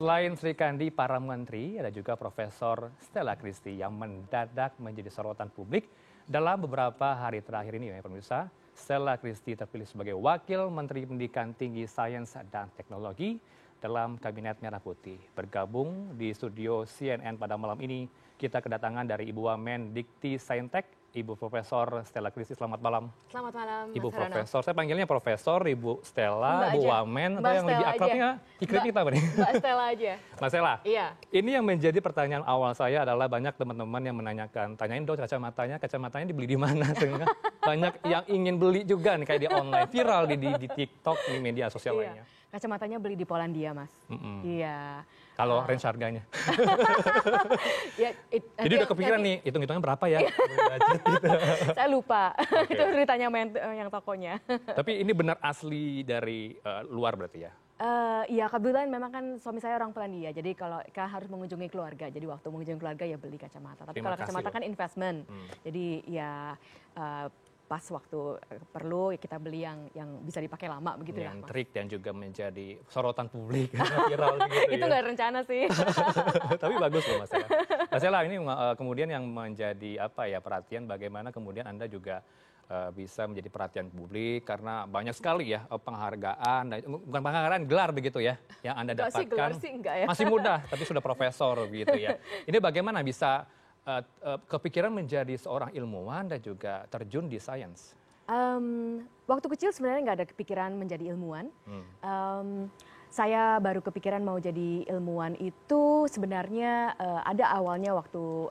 Selain Sri Kandi, para menteri, ada juga Profesor Stella Christy yang mendadak menjadi sorotan publik dalam beberapa hari terakhir ini ya pemirsa. Stella Christy terpilih sebagai Wakil Menteri Pendidikan Tinggi Sains dan Teknologi dalam Kabinet Merah Putih. Bergabung di studio CNN pada malam ini, kita kedatangan dari Ibu Wamen Dikti Saintek, Ibu Profesor Stella Christy. Selamat malam. Selamat malam, Ibu Mas Profesor, saya panggilnya Profesor, Ibu Stella, Mbak Ibu aja. Wamen, Mbak atau yang lebih Stella akrabnya Ikrit kita apa nih? Mbak Stella aja. Mas Stella, Iya. ini yang menjadi pertanyaan awal saya adalah banyak teman-teman yang menanyakan, tanyain dong kacamatanya dibeli di mana? Sehingga banyak yang ingin beli juga nih kayak di online, viral di TikTok, di media sosial lainnya. Kacamatanya beli di Polandia, Mas. Iya. Kalau range harganya. Jadi udah kepikiran nih, hitung-hitungan berapa ya? Saya lupa. Itu harus ditanya sama yang tokonya. Tapi ini benar asli dari luar berarti ya? Iya, kebetulan memang kan suami saya orang Polandia. Jadi kalau harus mengunjungi keluarga, jadi waktu mengunjungi keluarga ya beli kacamata. Tapi kalau kacamata kan investment. Jadi ya pas waktu perlu ya kita beli yang bisa dipakai lama begitu ya. Yang trik dan juga menjadi sorotan publik viral gitu. Itu nggak rencana sih. Tapi bagus loh Mas Ella. Mas Ella, ini kemudian yang menjadi perhatian bagaimana kemudian Anda juga bisa menjadi perhatian publik karena banyak sekali ya penghargaan, bukan penghargaan, gelar begitu ya yang Anda dapatkan. Enggak ya. Masih muda tapi sudah profesor gitu ya. Ini bagaimana bisa kepikiran menjadi seorang ilmuwan dan juga terjun di sains? Waktu kecil sebenarnya nggak ada kepikiran menjadi ilmuwan. Saya baru kepikiran mau jadi ilmuwan itu sebenarnya ada awalnya waktu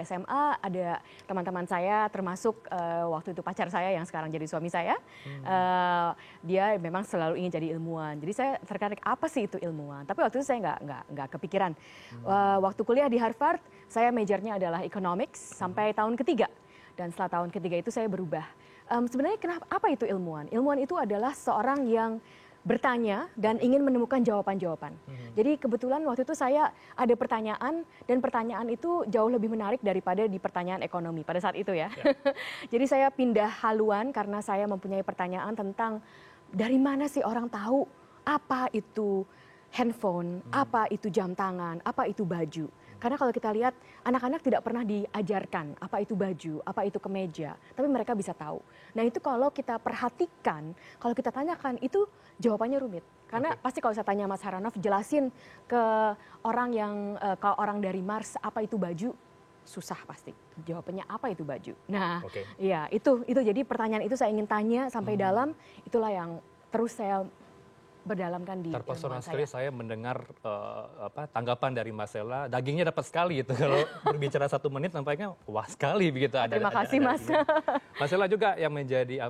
SMA, ada teman-teman saya termasuk waktu itu pacar saya yang sekarang jadi suami saya. Dia memang selalu ingin jadi ilmuwan. Jadi saya tertarik apa sih itu ilmuwan. Tapi waktu itu saya nggak kepikiran. Waktu kuliah di Harvard, saya majornya adalah economics sampai tahun ketiga. Dan setelah tahun ketiga itu saya berubah. Sebenarnya apa itu ilmuwan? Ilmuwan itu adalah seorang yang bertanya dan ingin menemukan jawaban-jawaban. Jadi kebetulan waktu itu saya ada pertanyaan dan pertanyaan itu jauh lebih menarik daripada di pertanyaan ekonomi pada saat itu ya. Jadi saya pindah haluan karena saya mempunyai pertanyaan tentang dari mana sih orang tahu apa itu handphone, apa itu jam tangan, apa itu baju. Karena kalau kita lihat anak-anak tidak pernah diajarkan apa itu baju, apa itu kemeja, tapi mereka bisa tahu. Nah itu kalau kita perhatikan, kalau kita tanyakan itu jawabannya rumit. Karena pasti kalau saya tanya Mas Haranoff, jelasin ke orang dari Mars apa itu baju, susah pasti. Jawabannya apa itu baju. Nah, iya itu jadi pertanyaan itu saya ingin tanya sampai dalam, itulah yang terus saya berdalamkan di terpesona sekali saya mendengar tanggapan dari Mas Stella, dagingnya dapat sekali gitu. Kalau berbicara 1 menit nampaknya wah sekali begitu. Terima kasih Mas. Mas Stella juga yang menjadi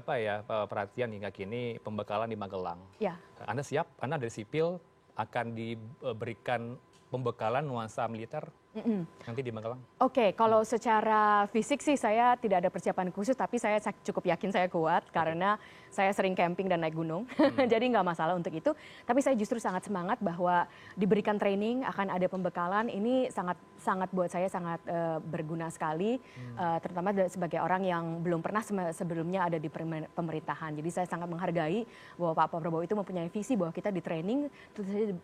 perhatian hingga kini pembekalan di Magelang. Ya. Anda siap? Anda dari sipil akan diberikan pembekalan nuansa militer nanti di Magelang? Oke, kalau secara fisik sih saya tidak ada persiapan khusus, tapi saya cukup yakin saya kuat karena saya sering camping dan naik gunung, jadi nggak masalah untuk itu. Tapi saya justru sangat semangat bahwa diberikan training, akan ada pembekalan, ini sangat buat saya sangat berguna sekali, terutama sebagai orang yang belum pernah sebelumnya ada di pemerintahan. Jadi saya sangat menghargai bahwa Pak Prabowo itu mempunyai visi bahwa kita di training,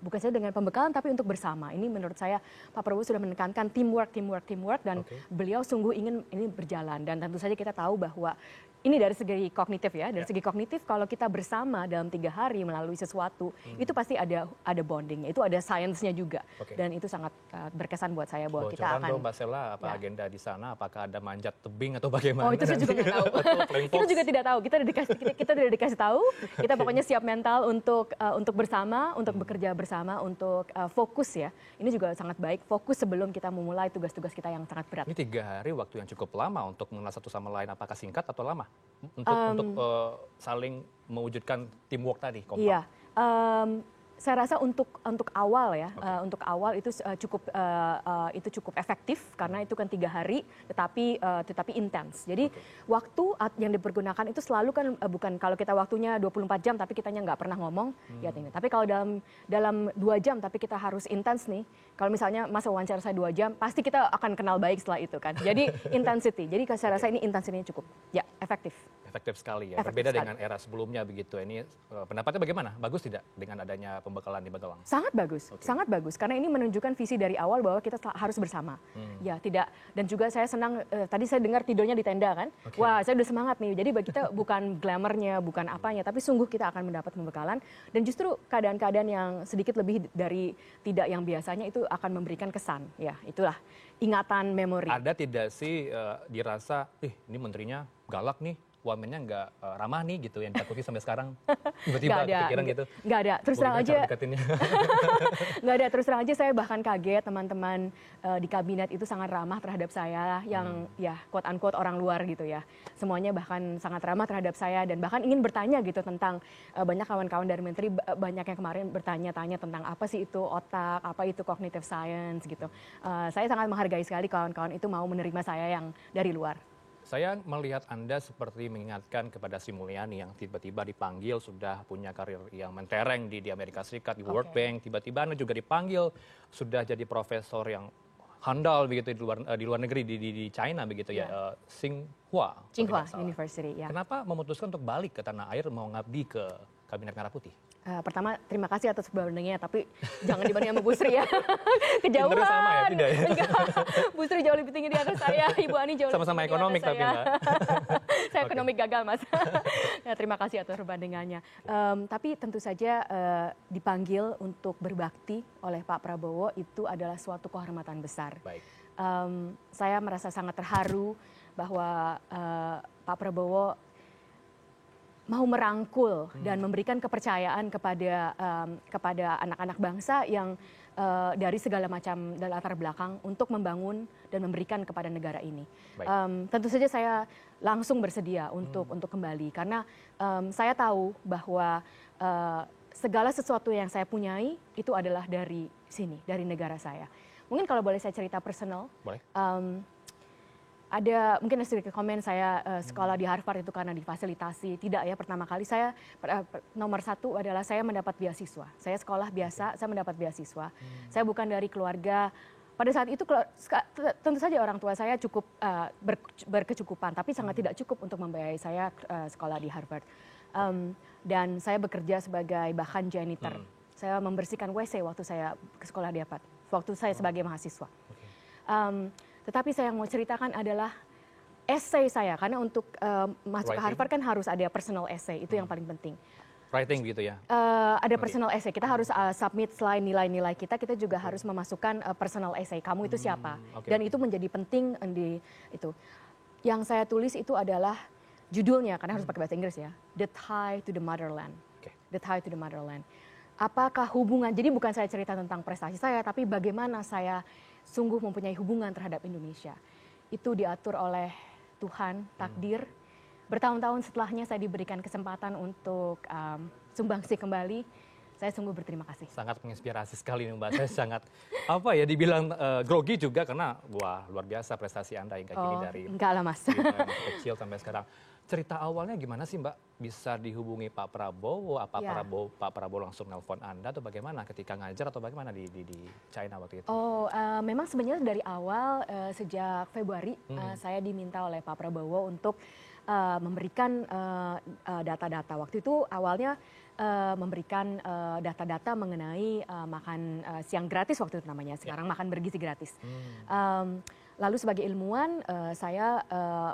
bukan saja dengan pembekalan tapi untuk bersama. Ini menurut saya Pak Prabowo sudah menekankan teamwork dan beliau sungguh ingin ini berjalan, dan tentu saja kita tahu bahwa ini dari segi kognitif ya, dari segi kognitif kalau kita bersama dalam 3 hari melalui sesuatu, itu pasti ada bondingnya, itu ada sainsnya juga, dan itu sangat berkesan buat saya bahwa kita akan. Mbak Stella, apa agenda di sana? Apakah ada manjat tebing atau bagaimana? Oh itu saya juga nggak tahu. Kita juga tidak tahu. Kita tidak dikasih tahu. Kita pokoknya siap mental untuk bersama, untuk bekerja bersama, untuk fokus ya. Ini juga sangat baik. Fokus sebelum kita memulai tugas-tugas kita yang sangat berat. Ini 3 hari waktu yang cukup lama untuk mengenal satu sama lain. Apakah singkat atau lama? Untuk saling mewujudkan teamwork tadi, kompak. Iya, saya rasa untuk awal ya, untuk awal itu cukup efektif karena itu kan 3 hari, tetapi intens. Jadi waktu yang dipergunakan itu selalu kan bukan kalau kita waktunya 24 jam tapi kitanya nggak pernah ngomong, ya ini. Tapi kalau dalam 2 jam tapi kita harus intens nih. Kalau misalnya Mas wawancara saya 2 jam, pasti kita akan kenal baik setelah itu kan. Jadi intensity. Jadi saya rasa ini intensitinya cukup, ya efektif. efektif sekali ya. Efektif Berbeda sekali. dengan era sebelumnya begitu. Ini pendapatnya bagaimana? Bagus tidak dengan adanya pembekalan di Bagawang? Sangat bagus, Oke. sangat bagus. Karena ini menunjukkan visi dari awal bahwa kita harus bersama. Ya, tidak. Dan juga saya senang, tadi saya dengar tidurnya di tenda kan. Oke. Wah, saya udah semangat nih. Jadi bagi kita bukan glamournya, bukan apanya, tapi sungguh kita akan mendapat pembekalan. Dan justru keadaan-keadaan yang sedikit lebih dari tidak yang biasanya itu akan memberikan kesan. Ya, itulah ingatan memori. Ada tidak sih dirasa, ini menterinya galak nih, wamennya nggak ramah nih gitu yang ditakuti sampai sekarang? Tiba-tiba kepikiran gitu. Nggak ada. Terus terang Bagaimana aja. cara deketinnya? Nggak ada, terus terang aja saya bahkan kaget teman-teman di kabinet itu sangat ramah terhadap saya yang ya quote unquote orang luar gitu ya. Semuanya bahkan sangat ramah terhadap saya dan bahkan ingin bertanya gitu tentang banyak kawan-kawan dari menteri banyak yang kemarin bertanya-tanya tentang apa sih itu otak, apa itu cognitive science gitu. Saya sangat menghargai sekali kawan-kawan itu mau menerima saya yang dari luar. Saya melihat Anda seperti mengingatkan kepada Sri Mulyani yang tiba-tiba dipanggil sudah punya karir yang mentereng di Amerika Serikat, di World Bank. Tiba-tiba Anda juga dipanggil sudah jadi profesor yang handal begitu di luar negeri di China begitu ya. Tsinghua University ya. Kenapa memutuskan untuk balik ke tanah air mau ngabdi ke Kabinet Merah Putih? Pertama terima kasih atas bandingnya tapi jangan dibanding sama Bu Sri ya. Kejauhan. Pinternya sama ya, tidak ya? Enggak. Bu Sri jauh lebih tinggi di atas saya, Ibu Ani jauh Sama-sama lebih tinggi ekonomik di atas tapi saya. Mbak. Saya ekonomik gagal Mas. Ya, terima kasih atas perbandingannya. Tapi tentu saja dipanggil untuk berbakti oleh Pak Prabowo itu adalah suatu kehormatan besar. Baik. Saya merasa sangat terharu bahwa Pak Prabowo mau merangkul dan memberikan kepercayaan kepada anak-anak bangsa yang dari segala macam latar belakang untuk membangun dan memberikan kepada negara ini. Tentu saja saya langsung bersedia untuk kembali karena saya tahu bahwa segala sesuatu yang saya punyai itu adalah dari sini, dari negara saya. Mungkin kalau boleh saya cerita personal. Boleh. Ada mungkin sedikit komen saya sekolah di Harvard itu karena difasilitasi. Tidak ya, pertama kali saya nomor satu adalah saya mendapat beasiswa. Saya sekolah biasa, saya mendapat beasiswa. Saya bukan dari keluarga. Pada saat itu tentu saja orang tua saya cukup berkecukupan, tapi sangat tidak cukup untuk membiayai saya sekolah di Harvard. Dan saya bekerja sebagai bahkan janitor. Saya membersihkan WC waktu saya ke sekolah di Harvard, waktu saya sebagai mahasiswa. Tetapi saya yang mau ceritakan adalah essay saya, karena untuk masuk ke Harvard kan harus ada personal essay, itu yang paling penting. Writing gitu ya? Ada personal essay, kita harus submit selain nilai-nilai kita juga harus memasukkan personal essay, kamu itu siapa. Dan itu menjadi penting di itu. Yang saya tulis itu adalah judulnya, karena harus pakai bahasa Inggris ya, The Tie to the Motherland. The Tie to the Motherland. Apakah hubungan, jadi bukan saya cerita tentang prestasi saya, tapi bagaimana saya sungguh mempunyai hubungan terhadap Indonesia. Itu diatur oleh Tuhan, takdir. Bertahun-tahun setelahnya saya diberikan kesempatan untuk sumbangsi kembali. Saya sungguh berterima kasih. Sangat menginspirasi sekali nih Mbak. Saya sangat, dibilang grogi juga karena wah luar biasa prestasi Anda hingga kini dari enggak lah Mas. kecil sampai sekarang. Cerita awalnya gimana sih Mbak? Bisa dihubungi Pak Prabowo? Pak Prabowo langsung nelpon Anda atau bagaimana ketika ngajar atau bagaimana di China waktu itu? Memang sebenarnya dari awal sejak Februari saya diminta oleh Pak Prabowo untuk memberikan data-data. Waktu itu awalnya memberikan data-data mengenai makan siang gratis waktu itu namanya. Sekarang makan bergizi gratis. Lalu sebagai ilmuwan saya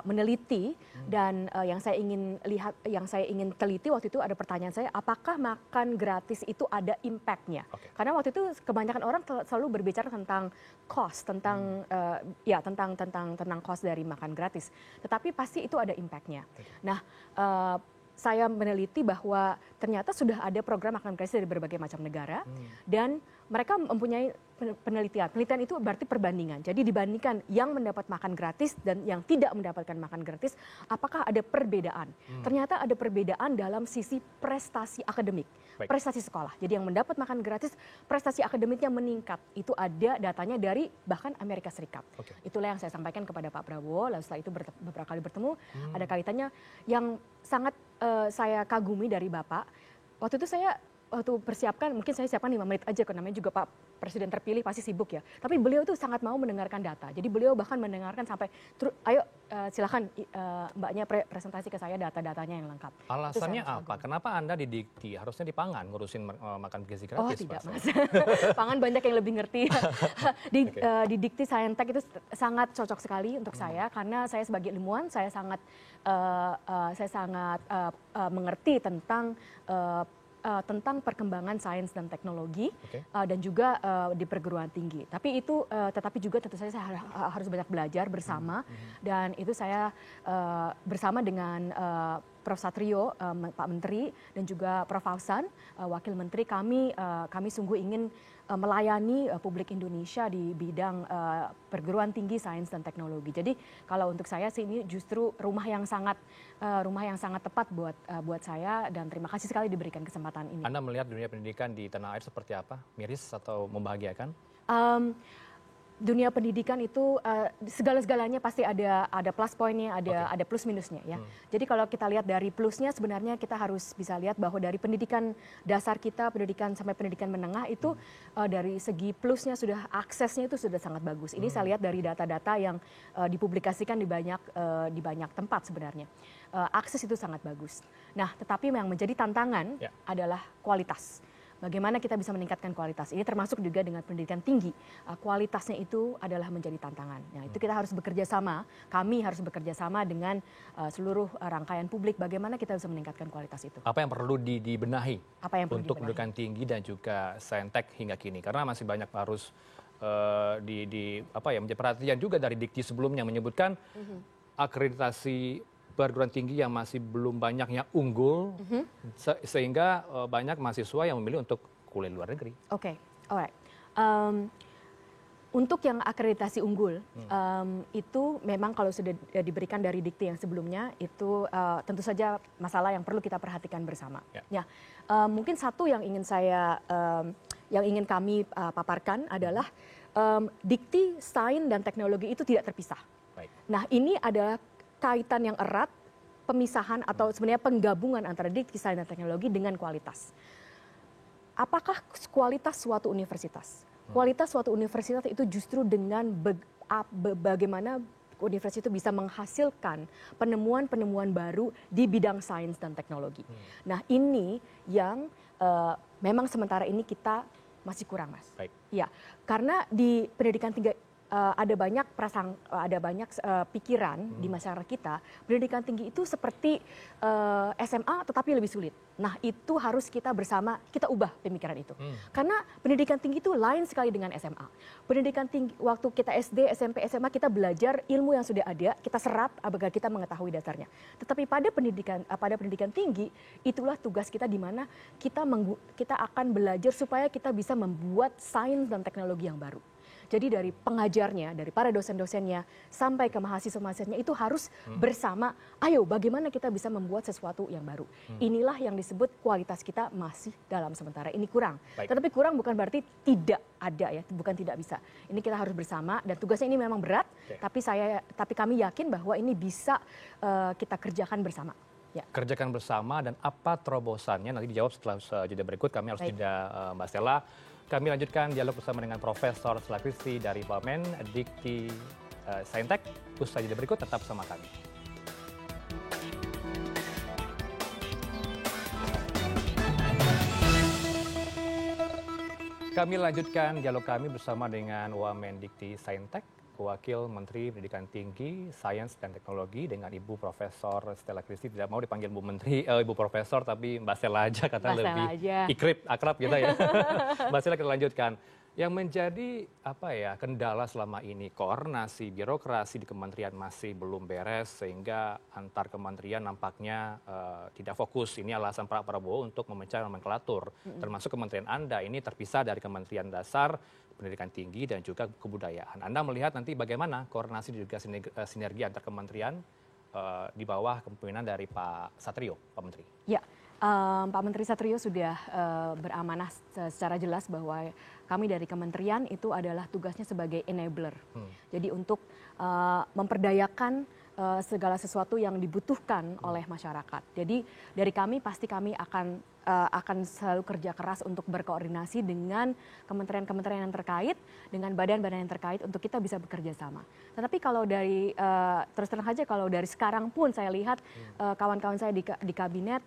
meneliti dan yang saya ingin lihat, yang saya ingin teliti waktu itu ada pertanyaan saya, apakah makan gratis itu ada impact-nya? Karena waktu itu kebanyakan orang selalu berbicara tentang cost, tentang tentang cost dari makan gratis. Tetapi pasti itu ada impact-nya. Nah, saya meneliti bahwa ternyata sudah ada program makan gratis dari berbagai macam negara dan mereka mempunyai penelitian. Penelitian itu berarti perbandingan. Jadi dibandingkan yang mendapat makan gratis dan yang tidak mendapatkan makan gratis, apakah ada perbedaan? Ternyata ada perbedaan dalam sisi prestasi akademik, prestasi sekolah. Jadi yang mendapat makan gratis, prestasi akademiknya meningkat. Itu ada datanya dari bahkan Amerika Serikat. Itulah yang saya sampaikan kepada Pak Prabowo. Lalu setelah itu beberapa kali bertemu, ada kaitannya yang sangat saya kagumi dari Bapak. Waktu itu saya waktu persiapkan, mungkin saya siapkan 5 menit aja, karena namanya juga Pak Presiden terpilih pasti sibuk ya. Tapi beliau itu sangat mau mendengarkan data. Jadi beliau bahkan mendengarkan sampai, ayo silakan Mbaknya presentasi ke saya data-datanya yang lengkap. Alasannya apa? Kenapa Anda di Dikti? Harusnya di Pangan ngurusin makan gizi gratis. Oh tidak Mas, Pangan banyak yang lebih ngerti. Di Dikti Saintek itu sangat cocok sekali untuk saya, karena saya sebagai ilmuwan, saya sangat mengerti tentang perkembangan sains dan teknologi, dan juga di perguruan tinggi. Tetapi juga tentu saja saya harus banyak belajar bersama, dan itu saya bersama dengan Prof. Satrio, Pak Menteri, dan juga Prof. Fauzan, Wakil Menteri, kami sungguh ingin melayani publik Indonesia di bidang perguruan tinggi sains dan teknologi. Jadi kalau untuk saya sih ini justru rumah yang sangat tepat buat saya, dan terima kasih sekali diberikan kesempatan ini. Anda melihat dunia pendidikan di tanah air seperti apa? Miris atau membahagiakan? Dunia pendidikan itu segala-segalanya pasti ada plus poinnya, ada plus minusnya ya. Jadi kalau kita lihat dari plusnya, sebenarnya kita harus bisa lihat bahwa dari pendidikan dasar kita, pendidikan sampai pendidikan menengah itu dari segi plusnya aksesnya itu sudah sangat bagus. Ini saya lihat dari data-data yang dipublikasikan di banyak tempat sebenarnya. Akses itu sangat bagus. Nah, tetapi yang menjadi tantangan adalah kualitas. Bagaimana kita bisa meningkatkan kualitas? Ini termasuk juga dengan pendidikan tinggi. Kualitasnya itu adalah menjadi tantangan. Nah, itu kita harus bekerja sama. Kami harus bekerja sama dengan seluruh rangkaian publik. Bagaimana kita bisa meningkatkan kualitas itu? Apa yang perlu dibenahi untuk dibenahi? pendidikan tinggi dan juga Saintek hingga kini? Karena masih banyak harus menjadi perhatian juga dari Dikti sebelumnya menyebutkan akreditasi perguruan tinggi yang masih belum banyak yang unggul, sehingga banyak mahasiswa yang memilih untuk kuliah di luar negeri. Oke, alright. Untuk yang akreditasi unggul, itu memang kalau sudah diberikan dari Dikti yang sebelumnya, itu tentu saja masalah yang perlu kita perhatikan bersama. Mungkin satu yang ingin kami paparkan adalah Dikti, sains dan teknologi itu tidak terpisah. Nah, ini adalah kaitan yang erat, pemisahan atau sebenarnya penggabungan antara Dikti, sains dan teknologi dengan kualitas. Apakah kualitas suatu universitas? Kualitas suatu universitas itu justru dengan bagaimana universitas itu bisa menghasilkan penemuan-penemuan baru di bidang sains dan teknologi. Nah, ini yang memang sementara ini kita masih kurang, Mas. Ya, karena di pendidikan tinggi ada banyak pikiran di masyarakat kita, pendidikan tinggi itu seperti SMA tetapi lebih sulit. Nah, itu harus kita bersama kita ubah pemikiran itu. Karena pendidikan tinggi itu lain sekali dengan SMA. Pendidikan tinggi waktu kita SD, SMP, SMA kita belajar ilmu yang sudah ada, kita serap agar kita mengetahui dasarnya. Tetapi pada pendidikan tinggi itulah tugas kita, di mana kita akan belajar supaya kita bisa membuat sains dan teknologi yang baru. Jadi dari pengajarnya, dari para dosen-dosennya, sampai ke mahasiswa-mahasiswanya itu harus bersama, ayo bagaimana kita bisa membuat sesuatu yang baru. Inilah yang disebut kualitas kita masih dalam sementara ini kurang. Tetapi kurang bukan berarti tidak ada ya, bukan tidak bisa. Ini kita harus bersama, dan tugasnya ini memang berat, tapi kami yakin bahwa ini bisa kita kerjakan bersama. Ya. Kerjakan bersama, dan apa terobosannya nanti dijawab setelah jeda berikut. Kami harus jeda, Mbak Stella. Kami lanjutkan dialog bersama dengan Profesor Stella Christy dari Wamen Dikti Saintek. Usai jeda berikut, tetap bersama kami. Kami lanjutkan dialog kami bersama dengan Wamen Dikti Saintek, Wakil Menteri Pendidikan Tinggi, Sains dan Teknologi, dengan Ibu Profesor Stella Christy. Tidak mau dipanggil Bu Menteri, Ibu Profesor, tapi Mbak Stella aja, katanya lebih akrab gitu ya. Mbak Stella, kita lanjutkan. Yang menjadi kendala selama ini, koordinasi birokrasi di kementerian masih belum beres, sehingga antar kementerian nampaknya tidak fokus. Ini alasan Pak Prabowo untuk memecah nomenklatur, termasuk kementerian Anda ini terpisah dari Kementerian Dasar, Pendidikan Tinggi, dan juga Kebudayaan. Anda melihat nanti bagaimana koordinasi dan juga sinergi antar kementerian di bawah kepemimpinan dari Pak Satrio, Pak Menteri? Ya, Pak Menteri Satrio sudah beramanah secara jelas bahwa kami dari kementerian itu adalah tugasnya sebagai enabler. Jadi untuk memperdayakan segala sesuatu yang dibutuhkan oleh masyarakat. Jadi dari kami pasti kami akan akan selalu kerja keras untuk berkoordinasi dengan kementerian-kementerian yang terkait, dengan badan-badan yang terkait untuk kita bisa bekerja sama. Tetapi kalau dari terus terang saja kalau dari sekarang pun saya lihat kawan-kawan saya di kabinet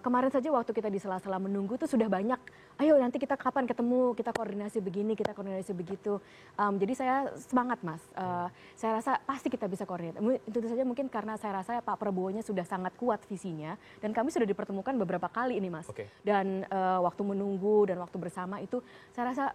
kemarin saja waktu kita di sela-sela menunggu tuh sudah banyak, ayo nanti kita kapan ketemu, kita koordinasi begini, kita koordinasi begitu. Jadi saya semangat Mas. Saya rasa pasti kita bisa koordinasi. Itu saja mungkin karena saya rasa Pak Prabowo-nya sudah sangat kuat visinya dan kami sudah dipertemukan beberapa kali ini Mas. Dan waktu menunggu dan waktu bersama itu saya rasa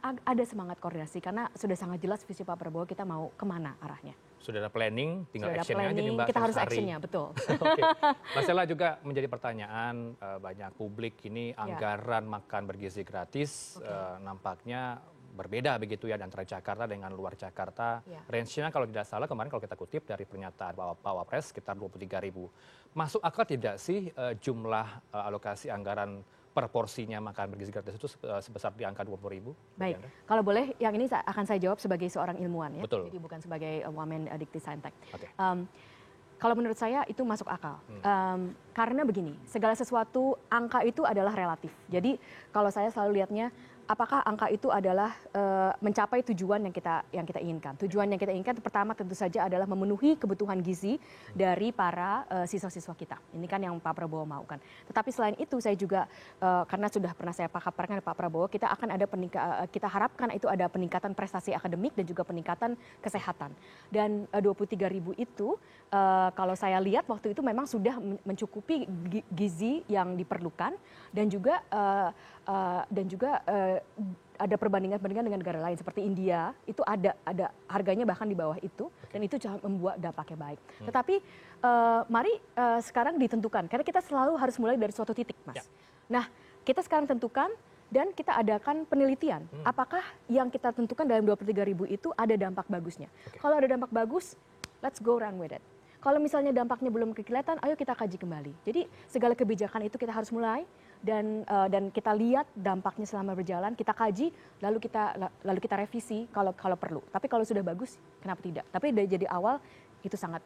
ada semangat koordinasi karena sudah sangat jelas visi Pak Prabowo kita mau kemana arahnya. Sudah ada planning, tinggal actionnya aja nih Mbak. Kita harus actionnya, betul. Oke. Mas Stella juga menjadi pertanyaan banyak publik ini anggaran makan bergizi gratis nampaknya berbeda begitu ya antara Jakarta dengan luar Jakarta. Range-nya kalau tidak salah kemarin kalau kita kutip dari pernyataan Pak Wapres sekitar 23.000. Masuk akal tidak sih jumlah alokasi anggaran per porsinya makan bergizi gratis itu sebesar di angka 20.000? Baik, kalau boleh yang ini akan saya jawab sebagai seorang ilmuwan ya, Betul. jadi bukan sebagai Wamen Dikti Saintek. Kalau menurut saya itu masuk akal, karena begini, segala sesuatu angka itu adalah relatif. Jadi kalau saya selalu lihatnya, apakah angka itu adalah mencapai tujuan yang kita inginkan. Tujuan yang kita inginkan pertama tentu saja adalah memenuhi kebutuhan gizi dari para siswa-siswa kita. Ini kan yang Pak Prabowo maukan. Tetapi selain itu saya juga karena sudah pernah saya paparkan Pak Prabowo, kita akan ada kita harapkan itu ada peningkatan prestasi akademik dan juga peningkatan kesehatan. Dan 23.000 itu kalau saya lihat waktu itu memang sudah mencukupi gizi yang diperlukan dan juga ada perbandingan-perbandingan dengan negara lain seperti India itu ada harganya bahkan di bawah itu dan itu jangan membuat dampaknya baik. Tetapi mari sekarang ditentukan karena kita selalu harus mulai dari suatu titik, Mas. Nah, kita sekarang tentukan dan kita adakan penelitian. Apakah yang kita tentukan dalam 23.000 itu ada dampak bagusnya? Kalau ada dampak bagus, let's go run with it. Kalau misalnya dampaknya belum kelihatan, ayo kita kaji kembali. Jadi segala kebijakan itu kita harus mulai dan kita lihat dampaknya selama berjalan, kita kaji, lalu kita revisi kalau perlu. Tapi kalau sudah bagus, kenapa tidak? Tapi dari jadi awal itu sangat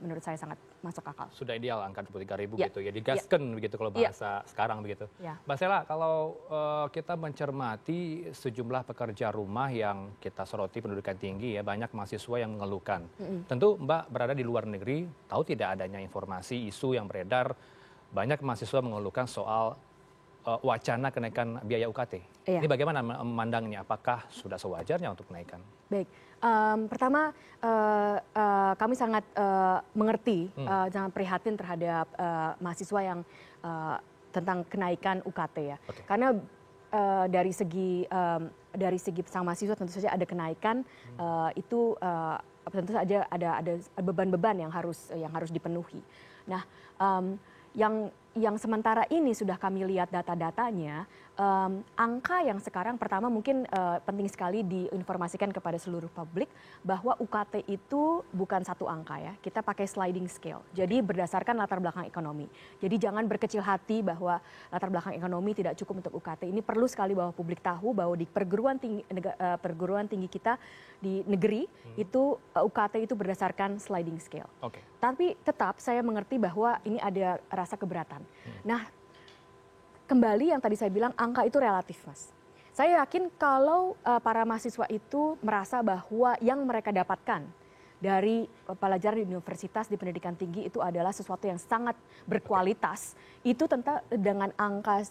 menurut saya sangat masuk akal. Sudah ideal angka 23.000 gitu ya, digaskan begitu kalau bahasa sekarang begitu. Mbak Stella, kalau kita mencermati sejumlah pekerja rumah yang kita soroti pendidikan tinggi ya, banyak mahasiswa yang mengeluhkan. Tentu Mbak berada di luar negeri, tahu tidak adanya informasi, isu yang beredar, banyak mahasiswa mengeluhkan soal wacana kenaikan biaya UKT. Ini bagaimana memandangnya? Apakah sudah sewajarnya untuk kenaikan? Baik, pertama kami sangat mengerti, sangat prihatin terhadap mahasiswa yang tentang kenaikan UKT ya. Karena dari segi sang mahasiswa tentu saja ada kenaikan, itu tentu saja ada beban-beban yang harus dipenuhi. Nah, yang sementara ini sudah kami lihat data-datanya, angka yang sekarang pertama mungkin penting sekali diinformasikan kepada seluruh publik bahwa UKT itu bukan satu angka ya, kita pakai sliding scale. Jadi berdasarkan latar belakang ekonomi. Jadi jangan berkecil hati bahwa latar belakang ekonomi tidak cukup untuk UKT. Ini perlu sekali bahwa publik tahu bahwa di perguruan tinggi kita di negeri itu UKT itu berdasarkan sliding scale. Tapi tetap saya mengerti bahwa ini ada rasa keberatan. Nah, kembali yang tadi saya bilang angka itu relatif, Mas. Saya yakin kalau para mahasiswa itu merasa bahwa yang mereka dapatkan dari pelajaran di universitas, di pendidikan tinggi itu adalah sesuatu yang sangat berkualitas, itu tentu dengan angka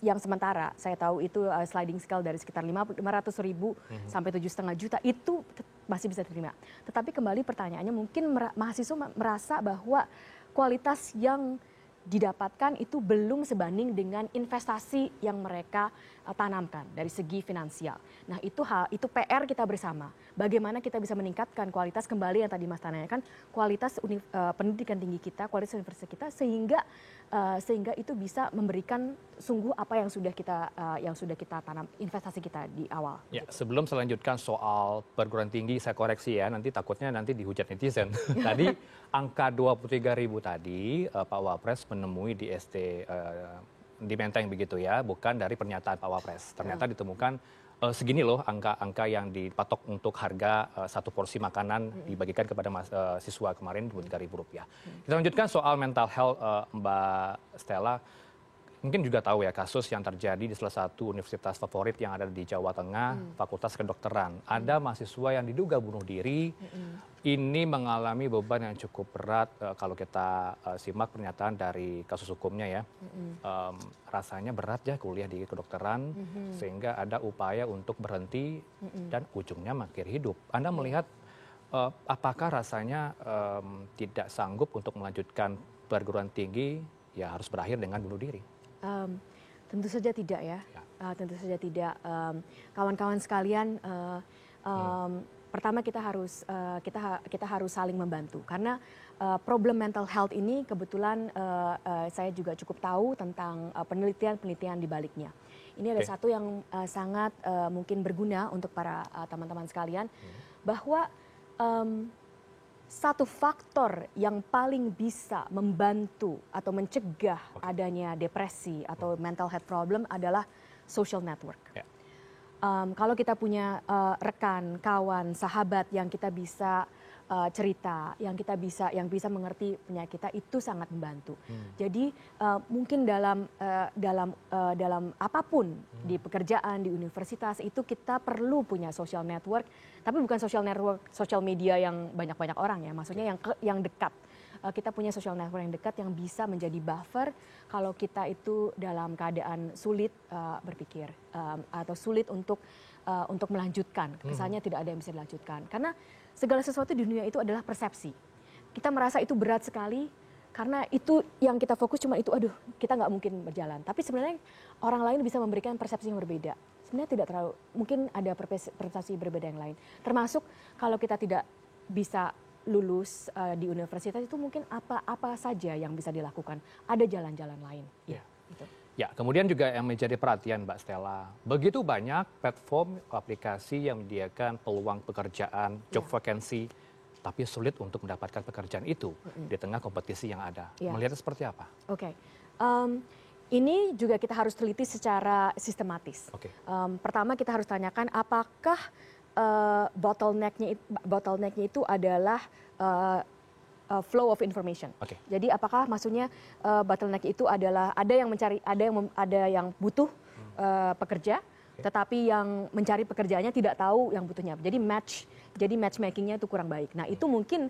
yang sementara, saya tahu itu sliding scale dari sekitar 500.000 sampai 7,5 juta, itu masih bisa diterima. Tetapi kembali pertanyaannya mungkin mahasiswa merasa bahwa kualitas yang didapatkan itu belum sebanding dengan investasi yang mereka tanamkan dari segi finansial. Nah, itu PR kita bersama. Bagaimana kita bisa meningkatkan kualitas kembali yang tadi Mas tanyakan, kualitas pendidikan tinggi kita, kualitas universitas kita sehingga itu bisa memberikan sungguh apa yang sudah kita tanam, investasi kita di awal. Ya, sebelum saya lanjutkan soal perguruan tinggi, saya koreksi ya, nanti takutnya dihujat netizen. Tadi angka 23.000 tadi Pak Wapres menemui di SD di Menteng begitu ya, bukan dari pernyataan Pak Wapres. Ternyata ditemukan segini loh angka yang dipatok untuk harga satu porsi makanan dibagikan kepada siswa kemarin Rp23.000. Kita lanjutkan soal mental health Mbak Stella. mungkin juga tahu ya kasus yang terjadi di salah satu universitas favorit yang ada di Jawa Tengah, Fakultas Kedokteran. Ada mahasiswa yang diduga bunuh diri. Ini mengalami beban yang cukup berat kalau kita simak pernyataan dari kasus hukumnya ya. Rasanya berat ya kuliah di kedokteran, sehingga ada upaya untuk berhenti dan ujungnya mengakhiri hidup. Anda melihat apakah rasanya tidak sanggup untuk melanjutkan perguruan tinggi, ya harus berakhir dengan bunuh diri? Tentu saja tidak ya. Tentu saja tidak. Kawan-kawan sekalian, pertama kita harus saling membantu karena problem mental health ini kebetulan saya juga cukup tahu tentang penelitian di baliknya. Ini ada satu yang sangat mungkin berguna untuk para teman-teman sekalian, bahwa satu faktor yang paling bisa membantu atau mencegah adanya depresi atau mental health problem adalah social network. Kalau kita punya rekan, kawan, sahabat yang kita bisa cerita, yang bisa mengerti penyakit kita, itu sangat membantu. Jadi mungkin dalam apapun di pekerjaan, di universitas itu kita perlu punya social network, tapi bukan social network social media yang banyak-banyak orang ya, maksudnya yang dekat. Kita punya social network yang dekat yang bisa menjadi buffer kalau kita itu dalam keadaan sulit berpikir atau sulit untuk melanjutkan, kesannya tidak ada yang bisa dilanjutkan. Karena segala sesuatu di dunia itu adalah persepsi. Kita merasa itu berat sekali karena itu yang kita fokus cuma itu, aduh kita nggak mungkin berjalan. Tapi sebenarnya orang lain bisa memberikan persepsi yang berbeda. Sebenarnya tidak terlalu, mungkin ada persepsi berbeda yang lain. Termasuk kalau kita tidak bisa lulus di universitas itu mungkin apa saja yang bisa dilakukan. Ada jalan-jalan lain. Ya, gitu. Ya, kemudian juga yang menjadi perhatian Mbak Stella, begitu banyak platform aplikasi yang menyediakan peluang pekerjaan, job vacancy, tapi sulit untuk mendapatkan pekerjaan itu di tengah kompetisi yang ada. Melihatnya seperti apa? Oke. Ini juga kita harus teliti secara sistematis. Pertama kita harus tanyakan apakah bottleneck-nya itu adalah flow of information. Jadi apakah maksudnya bottleneck itu adalah ada yang butuh pekerja, tetapi yang mencari pekerjaannya tidak tahu yang butuhnya. Jadi matchmakingnya itu kurang baik. Nah itu mungkin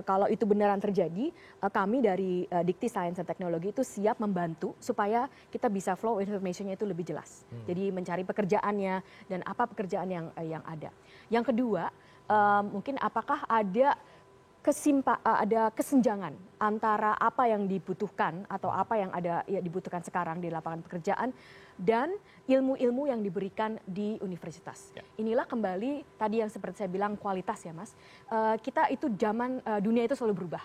kalau itu beneran terjadi, kami dari Dikti Sains dan Teknologi itu siap membantu supaya kita bisa flow informationnya itu lebih jelas. Jadi mencari pekerjaannya dan apa pekerjaan yang ada. Yang kedua, mungkin apakah ada kesenjangan antara apa yang dibutuhkan atau apa yang dibutuhkan sekarang di lapangan pekerjaan dan ilmu-ilmu yang diberikan di universitas. Inilah kembali tadi yang seperti saya bilang kualitas ya Mas. Kita itu dunia itu selalu berubah.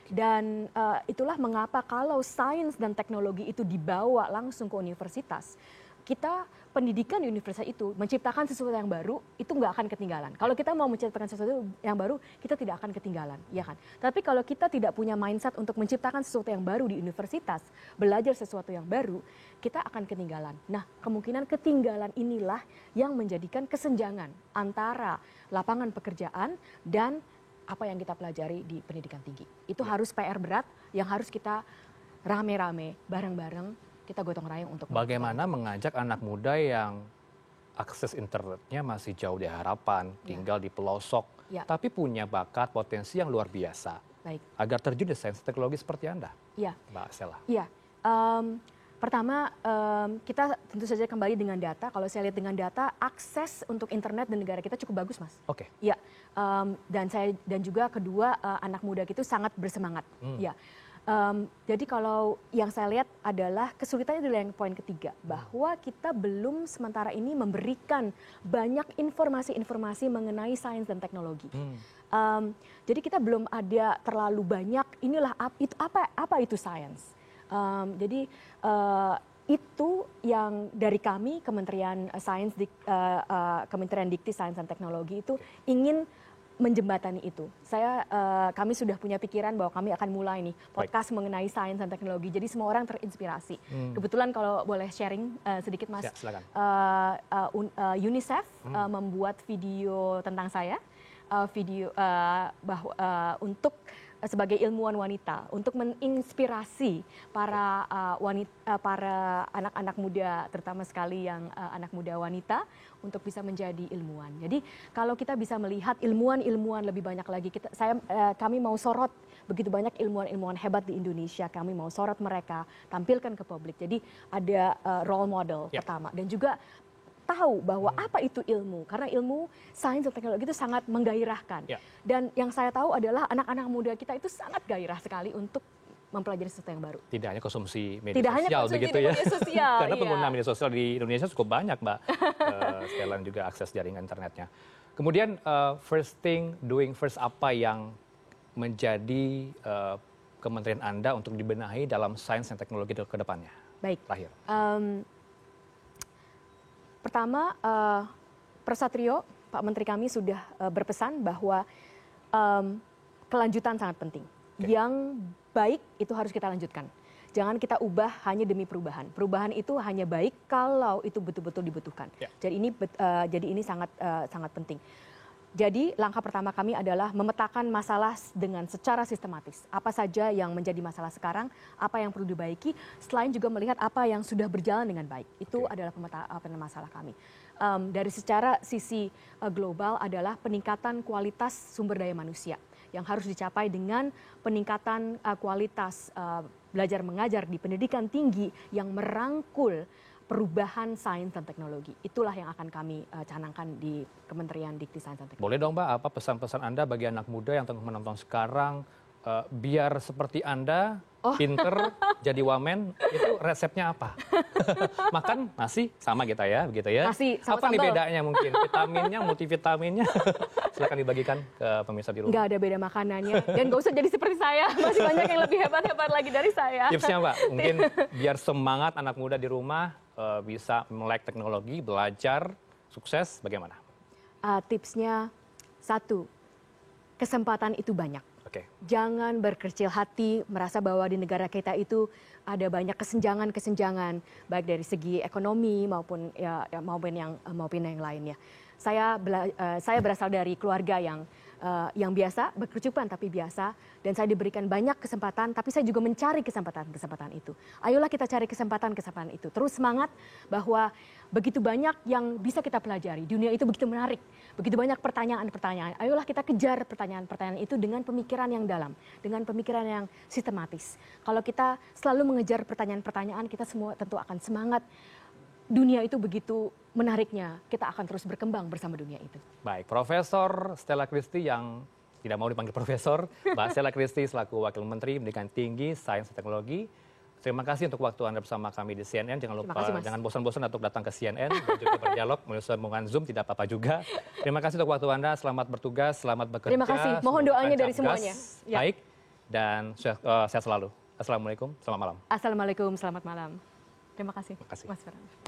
Dan itulah mengapa kalau sains dan teknologi itu dibawa langsung ke universitas, kita pendidikan di universitas itu menciptakan sesuatu yang baru itu nggak akan ketinggalan. Kalau kita mau menciptakan sesuatu yang baru, kita tidak akan ketinggalan, ya kan? Tapi kalau kita tidak punya mindset untuk menciptakan sesuatu yang baru di universitas, belajar sesuatu yang baru, kita akan ketinggalan. Nah, kemungkinan ketinggalan inilah yang menjadikan kesenjangan antara lapangan pekerjaan dan apa yang kita pelajari di pendidikan tinggi. Itu harus PR berat yang harus kita rame-rame, bareng-bareng kita gotong royong untuk bagaimana mengajak anak muda yang akses internetnya masih jauh di harapan, tinggal di pelosok, tapi punya bakat potensi yang luar biasa, agar terjun di sains teknologi seperti Anda, Mbak Stella? Iya, pertama kita tentu saja kembali dengan data. Kalau saya lihat dengan data, akses untuk internet di negara kita cukup bagus, Mas. Iya, dan juga kedua anak muda itu sangat bersemangat. Jadi kalau yang saya lihat adalah kesulitannya adalah yang poin ketiga, bahwa kita belum sementara ini memberikan banyak informasi-informasi mengenai sains dan teknologi. Jadi kita belum ada terlalu banyak apa itu sains. Jadi itu yang dari kami Kementerian Kementerian Dikti Sains dan Teknologi itu ingin menjembatani itu. Kami sudah punya pikiran bahwa kami akan mulai nih podcast mengenai sains dan teknologi. Jadi semua orang terinspirasi. Kebetulan kalau boleh sharing sedikit Mas, UNICEF membuat video tentang saya, video untuk sebagai ilmuwan wanita untuk menginspirasi para para anak-anak muda, terutama sekali yang anak muda wanita untuk bisa menjadi ilmuwan. Jadi kalau kita bisa melihat ilmuwan-ilmuwan lebih banyak lagi, kami mau sorot begitu banyak ilmuwan-ilmuwan hebat di Indonesia, kami mau sorot mereka, tampilkan ke publik. Jadi ada role model pertama, dan juga tahu bahwa apa itu ilmu, karena ilmu, sains dan teknologi itu sangat menggairahkan. Dan yang saya tahu adalah anak-anak muda kita itu sangat gairah sekali untuk mempelajari sesuatu yang baru. Tidak hanya konsumsi media sosial begitu ya. Media sosial, karena pengguna media sosial di Indonesia cukup banyak, Mbak. Sekalian juga akses jaringan internetnya. Kemudian first thing doing first, apa yang menjadi kementerian Anda untuk dibenahi dalam sains dan teknologi ke depannya? Baik. Terakhir. Pertama, Persatrio, Pak Menteri kami sudah berpesan bahwa kelanjutan sangat penting. Yang baik itu harus kita lanjutkan. Jangan kita ubah hanya demi perubahan. Perubahan itu hanya baik kalau itu betul-betul dibutuhkan. Jadi ini sangat penting. Jadi langkah pertama kami adalah memetakan masalah dengan secara sistematis. Apa saja yang menjadi masalah sekarang, apa yang perlu dibaiki, selain juga melihat apa yang sudah berjalan dengan baik. Itu adalah pemetaan masalah kami. Dari secara sisi global adalah peningkatan kualitas sumber daya manusia yang harus dicapai dengan peningkatan kualitas belajar mengajar di pendidikan tinggi yang merangkul perubahan sains dan teknologi. Itulah yang akan kami canangkan di Kementerian Dikti Sains dan Teknologi. Boleh dong, Mbak, apa pesan-pesan Anda bagi anak muda yang tengah menonton sekarang, biar seperti Anda, pinter, jadi wamen, itu resepnya apa? Makan nasi sama kita ya, begitu ya? Nasi sama apa nih sambal. bedanya mungkin? Vitaminnya, multivitaminnya? Silakan dibagikan ke pemirsa di rumah. Nggak ada beda makanannya. Dan nggak usah jadi seperti saya. Masih banyak yang lebih hebat-hebat lagi dari saya. Tipsnya, Mbak, mungkin biar semangat anak muda di rumah bisa melek teknologi, belajar, sukses, bagaimana? Tipsnya, satu, kesempatan itu banyak. Jangan berkecil hati, merasa bahwa di negara kita itu ada banyak kesenjangan-kesenjangan, baik dari segi ekonomi maupun yang lainnya. Saya berasal dari keluarga yang biasa, berkecukupan tapi biasa, dan saya diberikan banyak kesempatan, tapi saya juga mencari kesempatan-kesempatan itu. Ayolah kita cari kesempatan-kesempatan itu. Terus semangat bahwa begitu banyak yang bisa kita pelajari. Dunia itu begitu menarik, begitu banyak pertanyaan-pertanyaan. Ayolah kita kejar pertanyaan-pertanyaan itu dengan pemikiran yang dalam, dengan pemikiran yang sistematis. Kalau kita selalu mengejar pertanyaan-pertanyaan, kita semua tentu akan semangat. Dunia itu begitu menariknya, kita akan terus berkembang bersama dunia itu. Baik, Profesor Stella Christy yang tidak mau dipanggil Profesor, Mbak Stella Christy selaku Wakil Menteri Pendidikan Tinggi, Sains dan Teknologi. Terima kasih untuk waktu Anda bersama kami di CNN. Jangan lupa, jangan bosan-bosan untuk datang ke CNN dan juga berdialog melalui sambungan Zoom, tidak apa-apa juga. Terima kasih untuk waktu Anda, selamat bertugas, selamat bekerja. Terima kasih, mohon doanya dari semuanya. Baik, dan sehat selalu. Assalamualaikum, selamat malam. Assalamualaikum, selamat malam. Terima kasih, Terima kasih. Mas Ferhan.